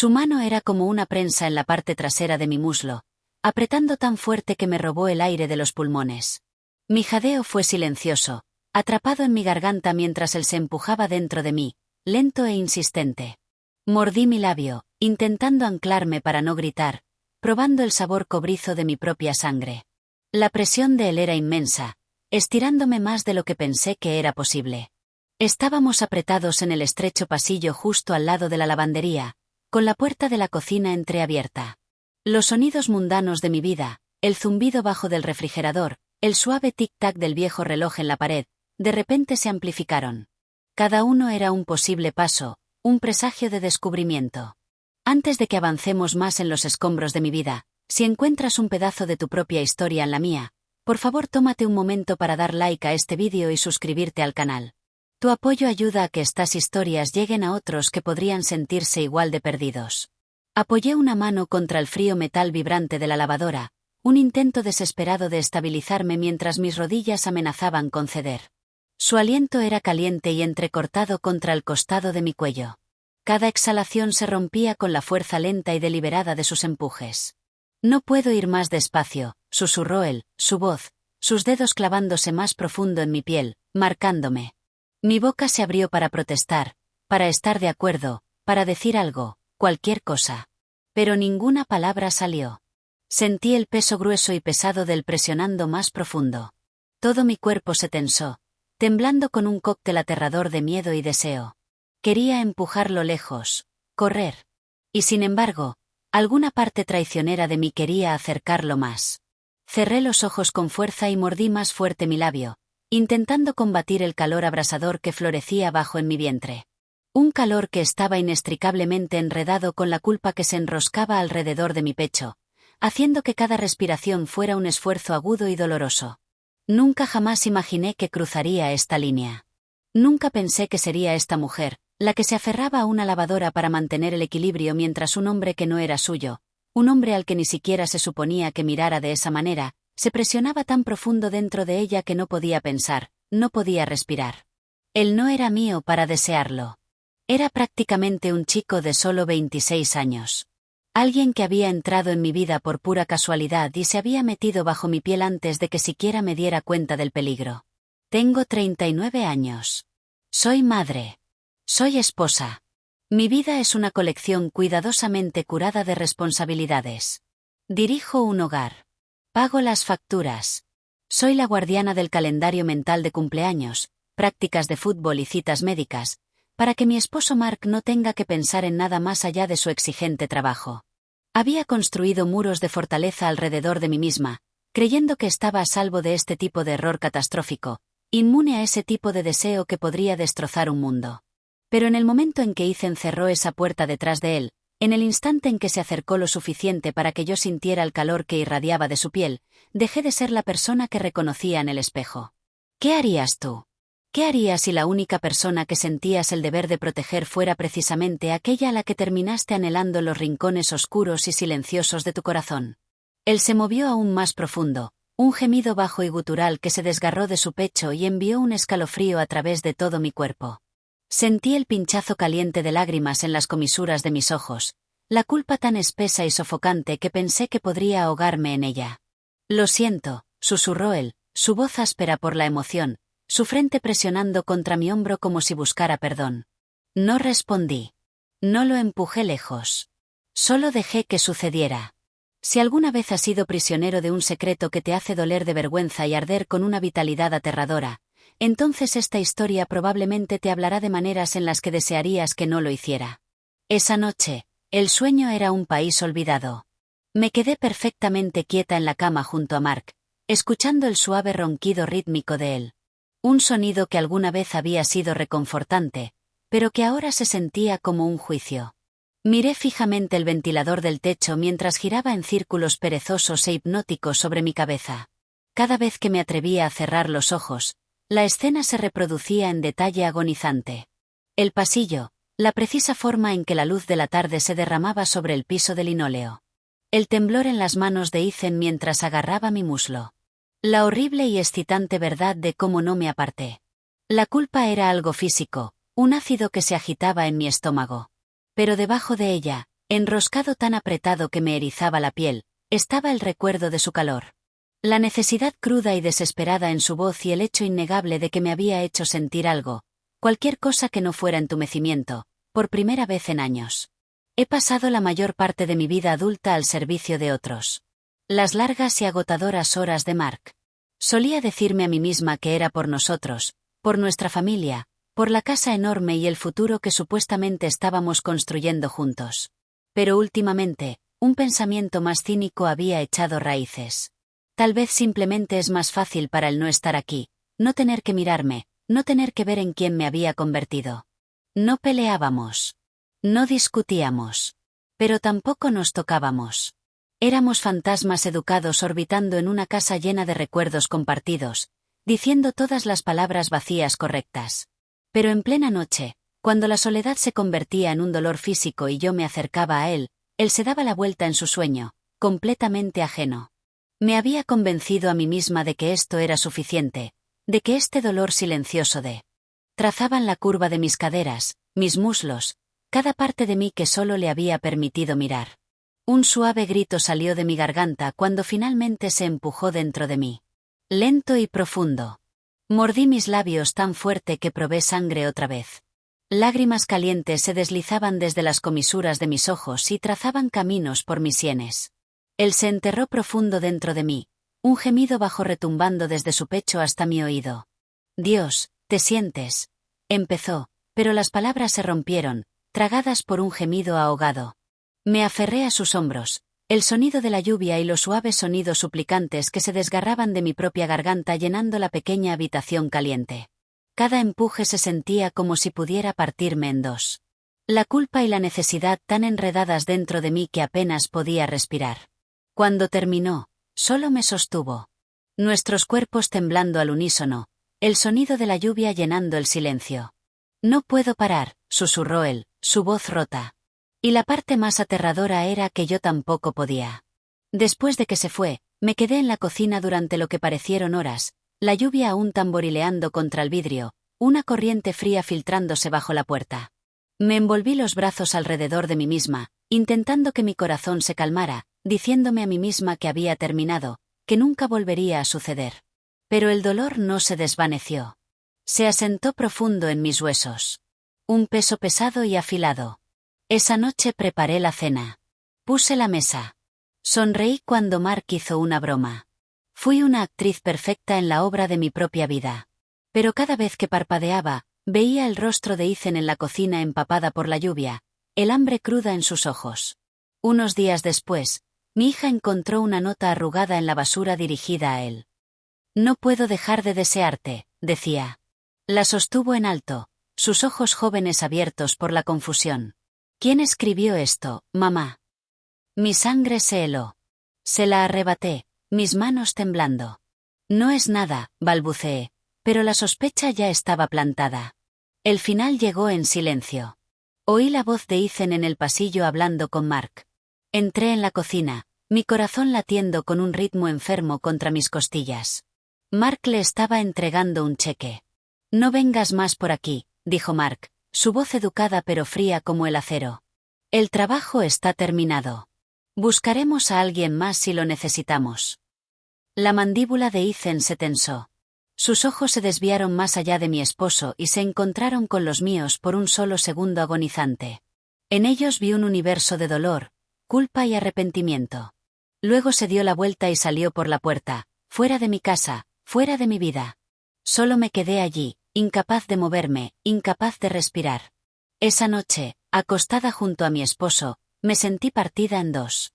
Su mano era como una prensa en la parte trasera de mi muslo, apretando tan fuerte que me robó el aire de los pulmones. Mi jadeo fue silencioso, atrapado en mi garganta mientras él se empujaba dentro de mí, lento e insistente. Mordí mi labio, intentando anclarme para no gritar, probando el sabor cobrizo de mi propia sangre. La presión de él era inmensa, estirándome más de lo que pensé que era posible. Estábamos apretados en el estrecho pasillo justo al lado de la lavandería, con la puerta de la cocina entreabierta. Los sonidos mundanos de mi vida, el zumbido bajo del refrigerador, el suave tic-tac del viejo reloj en la pared, de repente se amplificaron. Cada uno era un posible paso, un presagio de descubrimiento. Antes de que avancemos más en los escombros de mi vida, si encuentras un pedazo de tu propia historia en la mía, por favor tómate un momento para dar like a este vídeo y suscribirte al canal. Tu apoyo ayuda a que estas historias lleguen a otros que podrían sentirse igual de perdidos. Apoyé una mano contra el frío metal vibrante de la lavadora, un intento desesperado de estabilizarme mientras mis rodillas amenazaban con ceder. Su aliento era caliente y entrecortado contra el costado de mi cuello. Cada exhalación se rompía con la fuerza lenta y deliberada de sus empujes. No puedo ir más despacio, susurró él, su voz, sus dedos clavándose más profundo en mi piel, marcándome. Mi boca se abrió para protestar, para estar de acuerdo, para decir algo, cualquier cosa. Pero ninguna palabra salió. Sentí el peso grueso y pesado del presionando más profundo. Todo mi cuerpo se tensó, temblando con un cóctel aterrador de miedo y deseo. Quería empujarlo lejos, correr. Y sin embargo, alguna parte traicionera de mí quería acercarlo más. Cerré los ojos con fuerza y mordí más fuerte mi labio, intentando combatir el calor abrasador que florecía abajo en mi vientre. Un calor que estaba inextricablemente enredado con la culpa que se enroscaba alrededor de mi pecho, haciendo que cada respiración fuera un esfuerzo agudo y doloroso. Nunca jamás imaginé que cruzaría esta línea. Nunca pensé que sería esta mujer, la que se aferraba a una lavadora para mantener el equilibrio mientras un hombre que no era suyo, un hombre al que ni siquiera se suponía que mirara de esa manera, se presionaba tan profundo dentro de ella que no podía pensar, no podía respirar. Él no era mío para desearlo. Era prácticamente un chico de solo 26 años. Alguien que había entrado en mi vida por pura casualidad y se había metido bajo mi piel antes de que siquiera me diera cuenta del peligro. Tengo 39 años. Soy madre. Soy esposa. Mi vida es una colección cuidadosamente curada de responsabilidades. Dirijo un hogar. Pago las facturas. Soy la guardiana del calendario mental de cumpleaños, prácticas de fútbol y citas médicas, para que mi esposo Mark no tenga que pensar en nada más allá de su exigente trabajo. Había construido muros de fortaleza alrededor de mí misma, creyendo que estaba a salvo de este tipo de error catastrófico, inmune a ese tipo de deseo que podría destrozar un mundo. Pero en el momento en que Ethan cerró esa puerta detrás de él, en el instante en que se acercó lo suficiente para que yo sintiera el calor que irradiaba de su piel, dejé de ser la persona que reconocía en el espejo. ¿Qué harías tú? ¿Qué harías si la única persona que sentías el deber de proteger fuera precisamente aquella a la que terminaste anhelando en los rincones oscuros y silenciosos de tu corazón? Él se movió aún más profundo, un gemido bajo y gutural que se desgarró de su pecho y envió un escalofrío a través de todo mi cuerpo. Sentí el pinchazo caliente de lágrimas en las comisuras de mis ojos, la culpa tan espesa y sofocante que pensé que podría ahogarme en ella. Lo siento, susurró él, su voz áspera por la emoción, su frente presionando contra mi hombro como si buscara perdón. No respondí. No lo empujé lejos. Solo dejé que sucediera. Si alguna vez has sido prisionero de un secreto que te hace doler de vergüenza y arder con una vitalidad aterradora, entonces esta historia probablemente te hablará de maneras en las que desearías que no lo hiciera. Esa noche, el sueño era un país olvidado. Me quedé perfectamente quieta en la cama junto a Mark, escuchando el suave ronquido rítmico de él. Un sonido que alguna vez había sido reconfortante, pero que ahora se sentía como un juicio. Miré fijamente el ventilador del techo mientras giraba en círculos perezosos e hipnóticos sobre mi cabeza. Cada vez que me atrevía a cerrar los ojos, la escena se reproducía en detalle agonizante. El pasillo, la precisa forma en que la luz de la tarde se derramaba sobre el piso de linóleo. El temblor en las manos de Ethan mientras agarraba mi muslo. La horrible y excitante verdad de cómo no me aparté. La culpa era algo físico, un ácido que se agitaba en mi estómago. Pero debajo de ella, Enroscado tan apretado que me erizaba la piel, estaba el recuerdo de su calor. La necesidad cruda y desesperada en su voz y el hecho innegable de que me había hecho sentir algo, cualquier cosa que no fuera entumecimiento, por primera vez en años. He pasado la mayor parte de mi vida adulta al servicio de otros. Las largas y agotadoras horas de Mark. Solía decirme a mí misma que era por nosotros, por nuestra familia, por la casa enorme y el futuro que supuestamente estábamos construyendo juntos. Pero últimamente, un pensamiento más cínico había echado raíces. Tal vez simplemente es más fácil para él no estar aquí, no tener que mirarme, no tener que ver en quién me había convertido. No peleábamos. No discutíamos. Pero tampoco nos tocábamos. Éramos fantasmas educados orbitando en una casa llena de recuerdos compartidos, diciendo todas las palabras vacías correctas. Pero en plena noche, cuando la soledad se convertía en un dolor físico y yo me acercaba a él se daba la vuelta en su sueño, completamente ajeno. Me había convencido a mí misma de que esto era suficiente, de que este dolor silencioso trazaban la curva de mis caderas, mis muslos, cada parte de mí que solo le había permitido mirar. Un suave grito salió de mi garganta cuando finalmente se empujó dentro de mí. Lento y profundo. Mordí mis labios tan fuerte que probé sangre otra vez. Lágrimas calientes se deslizaban desde las comisuras de mis ojos y trazaban caminos por mis sienes. Él se enterró profundo dentro de mí, un gemido bajo retumbando desde su pecho hasta mi oído. Dios, ¿te sientes? Empezó, pero las palabras se rompieron, tragadas por un gemido ahogado. Me aferré a sus hombros, el sonido de la lluvia y los suaves sonidos suplicantes que se desgarraban de mi propia garganta llenando la pequeña habitación caliente. Cada empuje se sentía como si pudiera partirme en dos. La culpa y la necesidad tan enredadas dentro de mí que apenas podía respirar. Cuando terminó, solo me sostuvo. Nuestros cuerpos temblando al unísono, el sonido de la lluvia llenando el silencio. No puedo parar, susurró él, su voz rota. Y la parte más aterradora era que yo tampoco podía. Después de que se fue, me quedé en la cocina durante lo que parecieron horas, la lluvia aún tamborileando contra el vidrio, una corriente fría filtrándose bajo la puerta. Me envolví los brazos alrededor de mí misma, intentando que mi corazón se calmara, diciéndome a mí misma que había terminado, que nunca volvería a suceder. Pero el dolor no se desvaneció. Se asentó profundo en mis huesos. Un peso pesado y afilado. Esa noche preparé la cena. Puse la mesa. Sonreí cuando Mark hizo una broma. Fui una actriz perfecta en la obra de mi propia vida. Pero cada vez que parpadeaba, veía el rostro de Ethan en la cocina empapada por la lluvia, el hambre cruda en sus ojos. Unos días después, mi hija encontró una nota arrugada en la basura dirigida a él. No puedo dejar de desearte, decía. La sostuvo en alto, sus ojos jóvenes abiertos por la confusión. ¿Quién escribió esto, mamá? Mi sangre se heló. Se la arrebaté, mis manos temblando. No es nada, balbuceé, pero la sospecha ya estaba plantada. El final llegó en silencio. Oí la voz de Ethan en el pasillo hablando con Mark. Entré en la cocina, mi corazón latiendo con un ritmo enfermo contra mis costillas. Mark le estaba entregando un cheque. No vengas más por aquí, dijo Mark, su voz educada pero fría como el acero. El trabajo está terminado. Buscaremos a alguien más si lo necesitamos. La mandíbula de Ethan se tensó. Sus ojos se desviaron más allá de mi esposo y se encontraron con los míos por un solo segundo agonizante. En ellos vi un universo de dolor, culpa y arrepentimiento. Luego se dio la vuelta y salió por la puerta, fuera de mi casa, fuera de mi vida. Solo me quedé allí, incapaz de moverme, incapaz de respirar. Esa noche, acostada junto a mi esposo, me sentí partida en dos.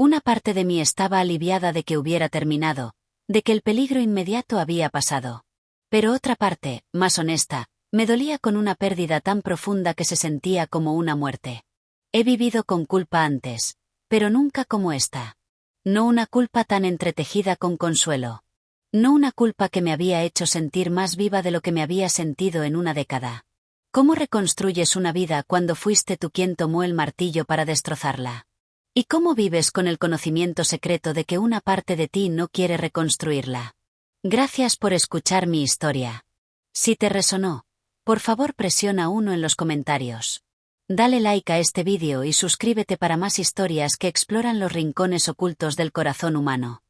Una parte de mí estaba aliviada de que hubiera terminado, de que el peligro inmediato había pasado. Pero otra parte, más honesta, me dolía con una pérdida tan profunda que se sentía como una muerte. He vivido con culpa antes, pero nunca como esta. No una culpa tan entretejida con consuelo. No una culpa que me había hecho sentir más viva de lo que me había sentido en una década. ¿Cómo reconstruyes una vida cuando fuiste tú quien tomó el martillo para destrozarla? ¿Y cómo vives con el conocimiento secreto de que una parte de ti no quiere reconstruirla? Gracias por escuchar mi historia. Si te resonó, por favor presiona 1 en los comentarios. Dale like a este vídeo y suscríbete para más historias que exploran los rincones ocultos del corazón humano.